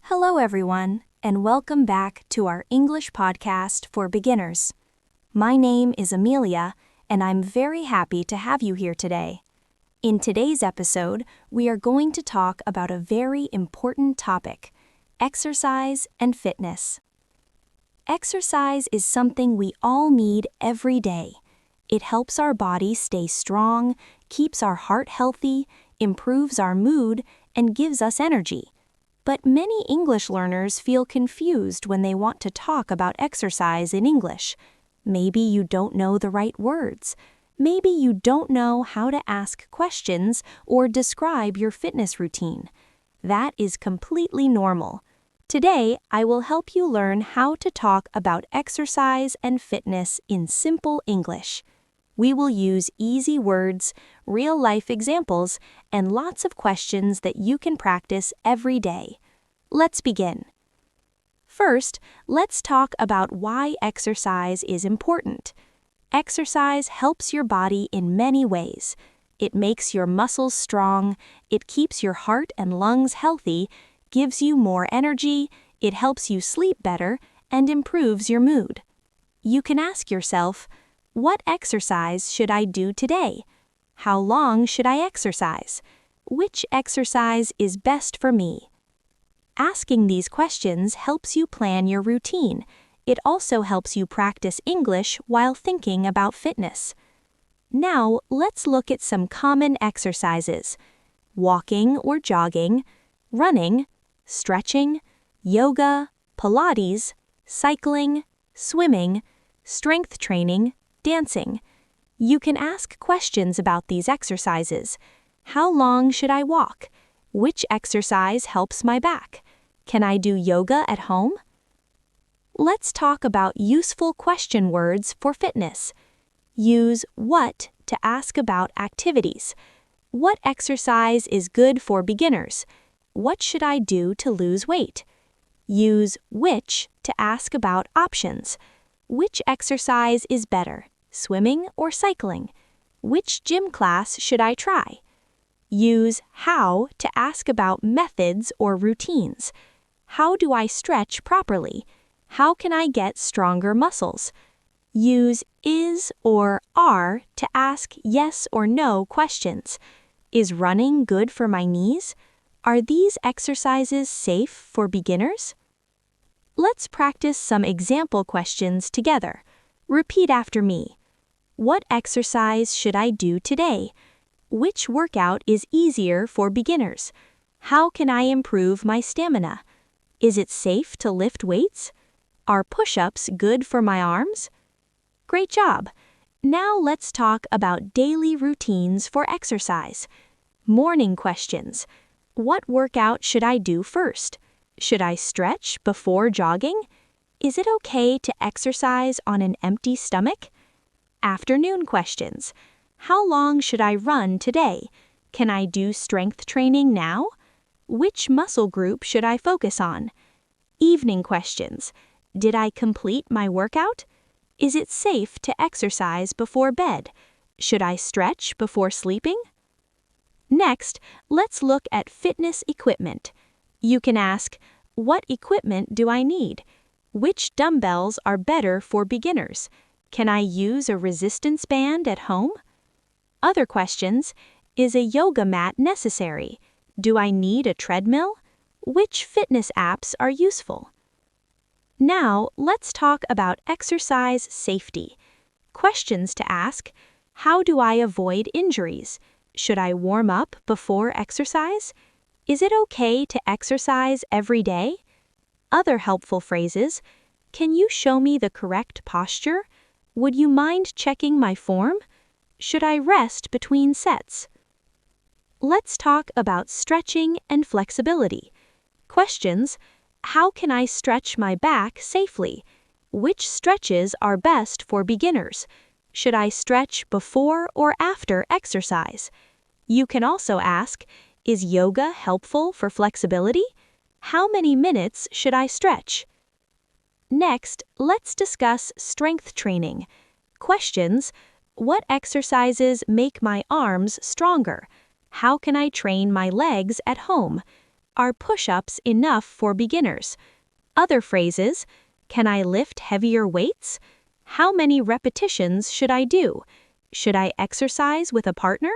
Hello, everyone, and welcome back to our English podcast for beginners. My name is Amelia, and I'm very happy to have you here today. In today's episode, we are going to talk about a very important topic: exercise and fitness. Exercise is something we all need every day. It helps our body stay strong, keeps our heart healthy, improves our mood, and gives us energy. But many English learners feel confused when they want to talk about exercise in English. Maybe you don't know the right words. Maybe you don't know how to ask questions or describe your fitness routine. That is completely normal. Today, I will help you learn how to talk about exercise and fitness in simple English. We will use easy words, real-life examples, and lots of questions that you can practice every day. Let's begin. First, let's talk about why exercise is important. Exercise helps your body in many ways. It makes your muscles strong, it keeps your heart and lungs healthy, gives you more energy, it helps you sleep better, and improves your mood. You can ask yourself, what exercise should I do today? How long should I exercise? Which exercise is best for me? Asking these questions helps you plan your routine. It also helps you practice English while thinking about fitness. Now, let's look at some common exercises: walking or jogging, running, stretching, yoga, Pilates, cycling, swimming, strength training, dancing. You can ask questions about these exercises. How long should I walk? Which exercise helps my back? Can I do yoga at home? Let's talk about useful question words for fitness. Use what to ask about activities. What exercise is good for beginners? What should I do to lose weight? Use which to ask about options. Which exercise is better, swimming or cycling? Which gym class should I try? Use how to ask about methods or routines. How do I stretch properly? How can I get stronger muscles? Use is or are to ask yes or no questions. Is running good for my knees? Are these exercises safe for beginners? Let's practice some example questions together. Repeat after me. What exercise should I do today? Which workout is easier for beginners? How can I improve my stamina? Is it safe to lift weights? Are push-ups good for my arms? Great job! Now let's talk about daily routines for exercise. Morning questions. What workout should I do first? Should I stretch before jogging? Is it okay to exercise on an empty stomach? Afternoon questions. How long should I run today? Can I do strength training now? Which muscle group should I focus on? Evening questions. Did I complete my workout? Is it safe to exercise before bed? Should I stretch before sleeping? Next, let's look at fitness equipment. You can ask, what equipment do I need? Which dumbbells are better for beginners? Can I use a resistance band at home? Other questions. Is a yoga mat necessary? Do I need a treadmill? Which fitness apps are useful? Now, let's talk about exercise safety. Questions to ask. How do I avoid injuries? Should I warm up before exercise? Is it okay to exercise every day? Other helpful phrases. Can you show me the correct posture? Would you mind checking my form? Should I rest between sets? Let's talk about stretching and flexibility. Questions. How can I stretch my back safely? Which stretches are best for beginners? Should I stretch before or after exercise? You can also ask, is yoga helpful for flexibility? How many minutes should I stretch? Next, let's discuss strength training. Questions. What exercises make my arms stronger? How can I train my legs at home? Are push-ups enough for beginners? Other phrases: can I lift heavier weights? How many repetitions should I do? Should I exercise with a partner?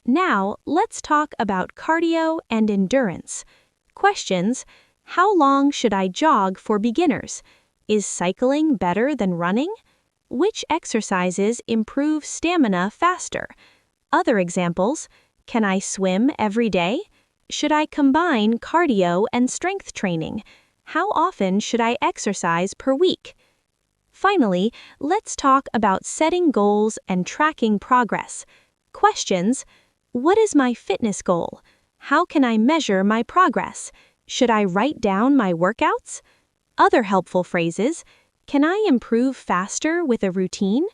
Now, let's talk about cardio and endurance. Questions: how long should I jog for beginners? Is cycling better than running? Which exercises improve stamina faster? Other examples: can I swim every day? Should I combine cardio and strength training? How often should I exercise per week? Finally, let's talk about setting goals and tracking progress. Questions: what is my fitness goal? How can I measure my progress? Should I write down my workouts? Other helpful phrases: can I improve faster with a routine?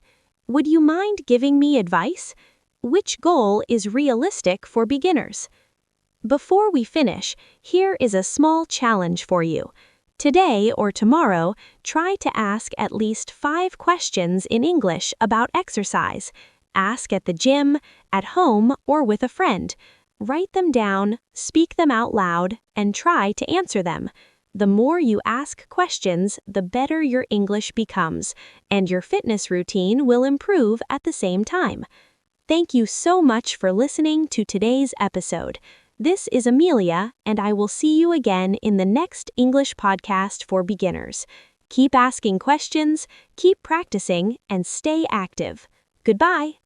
Would you mind giving me advice? Which goal is realistic for beginners? Before we finish, here is a small challenge for you. Today or tomorrow, try to ask at least 5 questions in English about exercise. Ask at the gym, at home, or with a friend. Write them down, speak them out loud, and try to answer them. The more you ask questions, the better your English becomes, and your fitness routine will improve at the same time. Thank you so much for listening to today's episode. This is Amelia, and I will see you again in the next English podcast for beginners. Keep asking questions, keep practicing, and stay active. Goodbye.